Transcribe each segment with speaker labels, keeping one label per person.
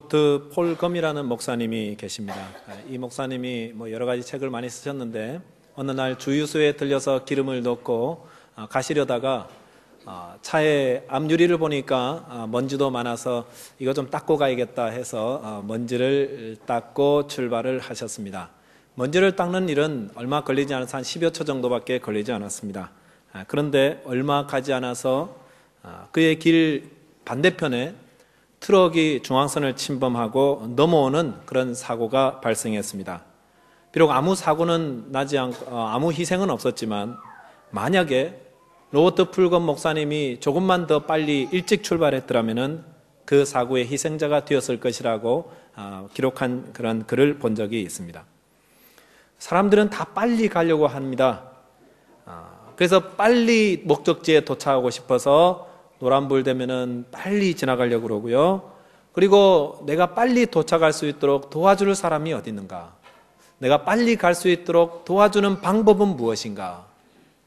Speaker 1: 로버트 폴검이라는 목사님이 계십니다. 이 목사님이 여러 가지 책을 많이 쓰셨는데 어느 날 주유소에 들려서 기름을 넣고 가시려다가 차에 앞유리를 보니까 먼지도 많아서 이거 좀 닦고 가야겠다 해서 먼지를 닦고 출발을 하셨습니다. 먼지를 닦는 일은 얼마 걸리지 않아서 한 10여 초 정도밖에 걸리지 않았습니다. 그런데 얼마 가지 않아서 그의 길 반대편에 트럭이 중앙선을 침범하고 넘어오는 그런 사고가 발생했습니다. 비록 아무 사고는 나지 않고 아무 희생은 없었지만 만약에 로버트 폴검 목사님이 조금만 더 빨리 일찍 출발했더라면 그 사고의 희생자가 되었을 것이라고 기록한 그런 글을 본 적이 있습니다. 사람들은 다 빨리 가려고 합니다. 그래서 빨리 목적지에 도착하고 싶어서 노란불 되면은 빨리 지나가려고 그러고요. 그리고 내가 빨리 도착할 수 있도록 도와줄 사람이 어디 있는가? 내가 빨리 갈 수 있도록 도와주는 방법은 무엇인가?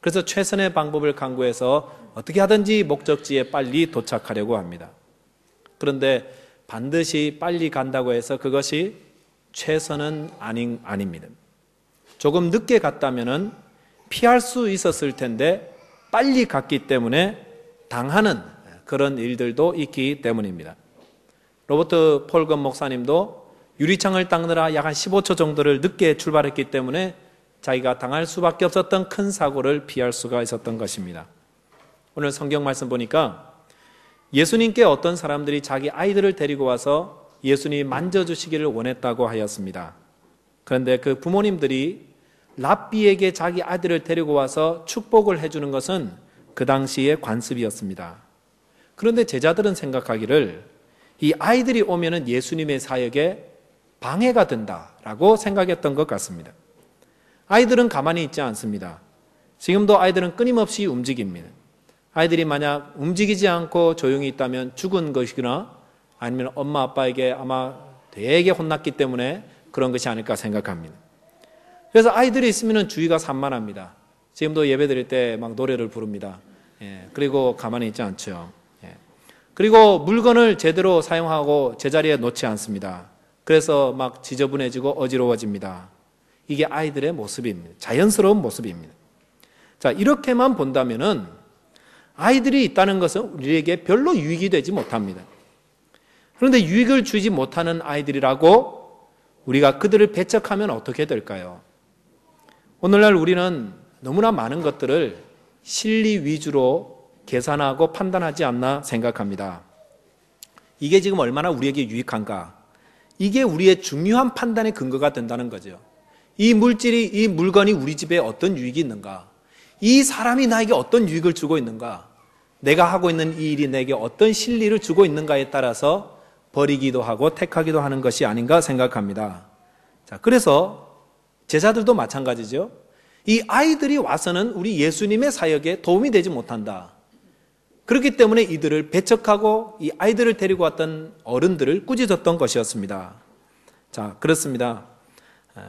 Speaker 1: 그래서 최선의 방법을 강구해서 어떻게 하든지 목적지에 빨리 도착하려고 합니다. 그런데 반드시 빨리 간다고 해서 그것이 최선은 아닙니다. 조금 늦게 갔다면은 피할 수 있었을 텐데 빨리 갔기 때문에 당하는 그런 일들도 있기 때문입니다. 로버트 폴검 목사님도 유리창을 닦느라 약 한 15초 정도를 늦게 출발했기 때문에 자기가 당할 수밖에 없었던 큰 사고를 피할 수가 있었던 것입니다. 오늘 성경 말씀 보니까 예수님께 어떤 사람들이 자기 아이들을 데리고 와서 예수님이 만져주시기를 원했다고 하였습니다. 그런데 그 부모님들이 랍비에게 자기 아들을 데리고 와서 축복을 해주는 것은 그 당시의 관습이었습니다. 그런데 제자들은 생각하기를 이 아이들이 오면은 예수님의 사역에 방해가 된다라고 생각했던 것 같습니다. 아이들은 가만히 있지 않습니다. 지금도 아이들은 끊임없이 움직입니다. 아이들이 만약 움직이지 않고 조용히 있다면 죽은 것이거나 아니면 엄마 아빠에게 아마 되게 혼났기 때문에 그런 것이 아닐까 생각합니다. 그래서 아이들이 있으면 주의가 산만합니다. 지금도 예배 드릴 때 막 노래를 부릅니다. 그리고 가만히 있지 않죠. 그리고 물건을 제대로 사용하고 제자리에 놓지 않습니다. 그래서 막 지저분해지고 어지러워집니다. 이게 아이들의 모습입니다. 자연스러운 모습입니다. 자, 이렇게만 본다면은 아이들이 있다는 것은 우리에게 별로 유익이 되지 못합니다. 그런데 유익을 주지 못하는 아이들이라고 우리가 그들을 배척하면 어떻게 될까요? 오늘날 우리는 너무나 많은 것들을 실리 위주로 계산하고 판단하지 않나 생각합니다. 이게 지금 얼마나 우리에게 유익한가? 이게 우리의 중요한 판단의 근거가 된다는 거죠. 이 물건이 우리 집에 어떤 유익이 있는가? 이 사람이 나에게 어떤 유익을 주고 있는가? 내가 하고 있는 이 일이 내게 어떤 실리를 주고 있는가에 따라서 버리기도 하고 택하기도 하는 것이 아닌가 생각합니다. 자, 그래서 제자들도 마찬가지죠. 이 아이들이 와서는 우리 예수님의 사역에 도움이 되지 못한다. 그렇기 때문에 이들을 배척하고 이 아이들을 데리고 왔던 어른들을 꾸짖었던 것이었습니다. 자, 그렇습니다.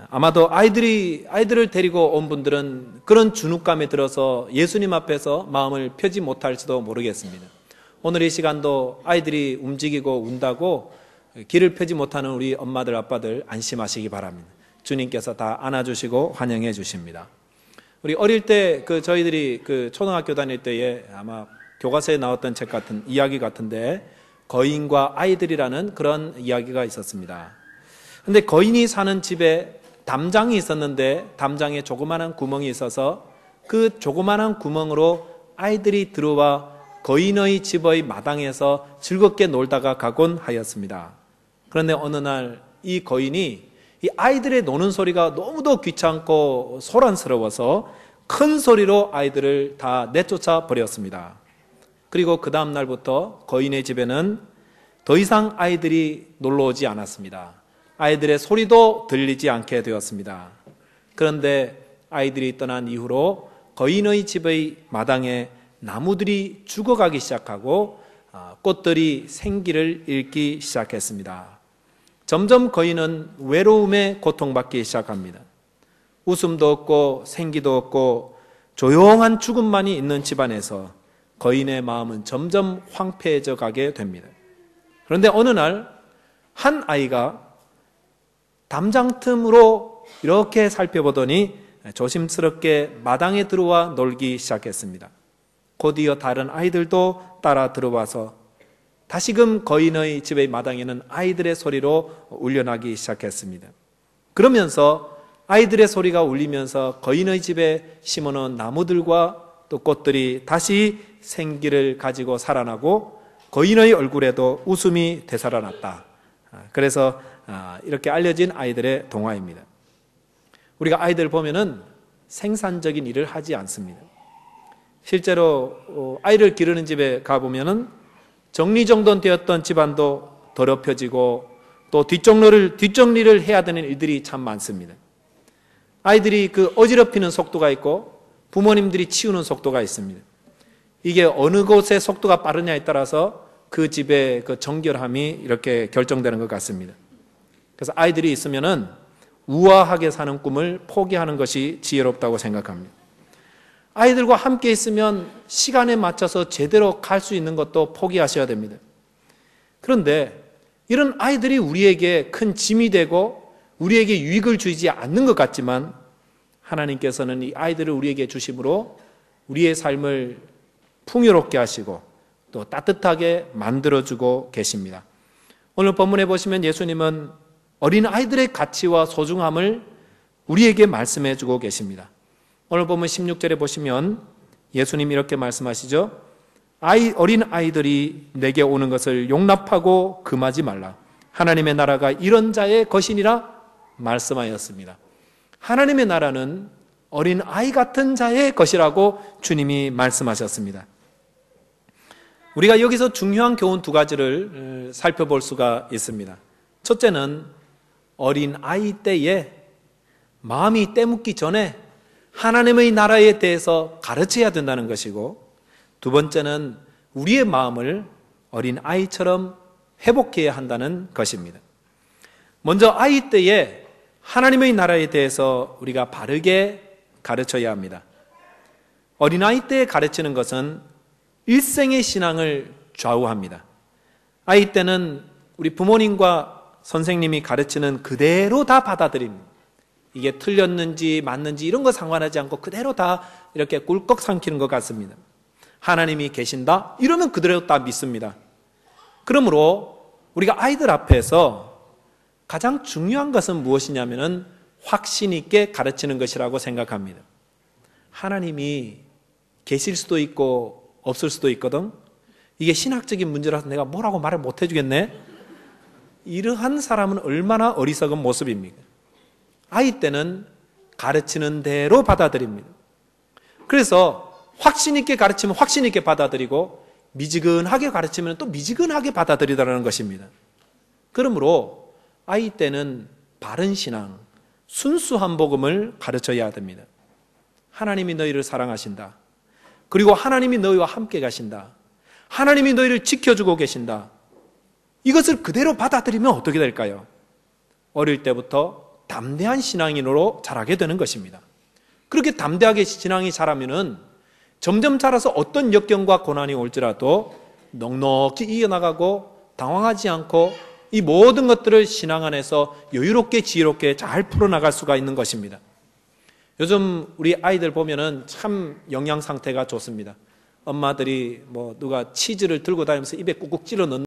Speaker 1: 아마도 아이들을 데리고 온 분들은 그런 주눅감에 들어서 예수님 앞에서 마음을 펴지 못할지도 모르겠습니다. 오늘 이 시간도 아이들이 움직이고 운다고 길을 펴지 못하는 우리 엄마들 아빠들 안심하시기 바랍니다. 주님께서 다 안아주시고 환영해 주십니다. 우리 어릴 때 저희들이 초등학교 다닐 때에 아마 교과서에 나왔던 책 같은 이야기 같은데 거인과 아이들이라는 그런 이야기가 있었습니다. 근데 거인이 사는 집에 담장이 있었는데 담장에 조그마한 구멍이 있어서 그 조그마한 구멍으로 아이들이 들어와 거인의 집의 마당에서 즐겁게 놀다가 가곤 하였습니다. 그런데 어느 날 이 거인이 이 아이들의 노는 소리가 너무도 귀찮고 소란스러워서 큰 소리로 아이들을 다 내쫓아 버렸습니다. 그리고 그 다음 날부터 거인의 집에는 더 이상 아이들이 놀러 오지 않았습니다. 아이들의 소리도 들리지 않게 되었습니다. 그런데 아이들이 떠난 이후로 거인의 집의 마당에 나무들이 죽어가기 시작하고 꽃들이 생기를 잃기 시작했습니다. 점점 거인은 외로움에 고통받기 시작합니다. 웃음도 없고 생기도 없고 조용한 죽음만이 있는 집안에서 거인의 마음은 점점 황폐해져 가게 됩니다. 그런데 어느 날 한 아이가 담장 틈으로 이렇게 살펴보더니 조심스럽게 마당에 들어와 놀기 시작했습니다. 곧이어 다른 아이들도 따라 들어와서 다시금 거인의 집의 마당에는 아이들의 소리로 울려나기 시작했습니다. 그러면서 아이들의 소리가 울리면서 거인의 집에 심어놓은 나무들과 또 꽃들이 다시 생기를 가지고 살아나고 거인의 얼굴에도 웃음이 되살아났다. 그래서 이렇게 알려진 아이들의 동화입니다. 우리가 아이들 보면은 생산적인 일을 하지 않습니다. 실제로 아이를 기르는 집에 가보면은 정리정돈되었던 집안도 더럽혀지고 또 뒷정리를 해야 되는 일들이 참 많습니다. 아이들이 그 어지럽히는 속도가 있고 부모님들이 치우는 속도가 있습니다. 이게 어느 곳의 속도가 빠르냐에 따라서 그 집의 그 정결함이 이렇게 결정되는 것 같습니다. 그래서 아이들이 있으면은 우아하게 사는 꿈을 포기하는 것이 지혜롭다고 생각합니다. 아이들과 함께 있으면 시간에 맞춰서 제대로 갈 수 있는 것도 포기하셔야 됩니다. 그런데 이런 아이들이 우리에게 큰 짐이 되고 우리에게 유익을 주지 않는 것 같지만 하나님께서는 이 아이들을 우리에게 주심으로 우리의 삶을 풍요롭게 하시고 또 따뜻하게 만들어주고 계십니다. 오늘 본문에 보시면 예수님은 어린 아이들의 가치와 소중함을 우리에게 말씀해 주고 계십니다. 오늘 보면 16절에 보시면 예수님 이렇게 말씀하시죠. 어린 아이들이 내게 오는 것을 용납하고 금하지 말라. 하나님의 나라가 이런 자의 것이니라 말씀하였습니다. 하나님의 나라는 어린 아이 같은 자의 것이라고 주님이 말씀하셨습니다. 우리가 여기서 중요한 교훈 두 가지를 살펴볼 수가 있습니다. 첫째는 어린 아이 때에 마음이 때묻기 전에 하나님의 나라에 대해서 가르쳐야 된다는 것이고, 두 번째는 우리의 마음을 어린 아이처럼 회복해야 한다는 것입니다. 먼저 아이 때에 하나님의 나라에 대해서 우리가 바르게 가르쳐야 합니다. 어린아이 때 가르치는 것은 일생의 신앙을 좌우합니다. 아이 때는 우리 부모님과 선생님이 가르치는 그대로 다 받아들입니다. 이게 틀렸는지 맞는지 이런 거 상관하지 않고 그대로 다 이렇게 꿀꺽 삼키는 것 같습니다. 하나님이 계신다? 이러면 그대로 다 믿습니다. 그러므로 우리가 아이들 앞에서 가장 중요한 것은 무엇이냐면은 확신 있게 가르치는 것이라고 생각합니다. 하나님이 계실 수도 있고 없을 수도 있거든. 이게 신학적인 문제라서 내가 뭐라고 말을 못 해주겠네. 이러한 사람은 얼마나 어리석은 모습입니까? 아이 때는 가르치는 대로 받아들입니다. 그래서 확신 있게 가르치면 확신 있게 받아들이고 미지근하게 가르치면 또 미지근하게 받아들이라는 것입니다. 그러므로 아이 때는 바른 신앙, 순수한 복음을 가르쳐야 됩니다. 하나님이 너희를 사랑하신다. 그리고 하나님이 너희와 함께 가신다. 하나님이 너희를 지켜주고 계신다. 이것을 그대로 받아들이면 어떻게 될까요? 어릴 때부터 담대한 신앙인으로 자라게 되는 것입니다. 그렇게 담대하게 신앙이 자라면은 점점 자라서 어떤 역경과 고난이 올지라도 넉넉히 이겨나가고 당황하지 않고 이 모든 것들을 신앙 안에서 여유롭게 지혜롭게 잘 풀어나갈 수가 있는 것입니다. 요즘 우리 아이들 보면은 참 영양 상태가 좋습니다. 엄마들이 누가 치즈를 들고 다니면서 입에 꾹꾹 찔러 넣는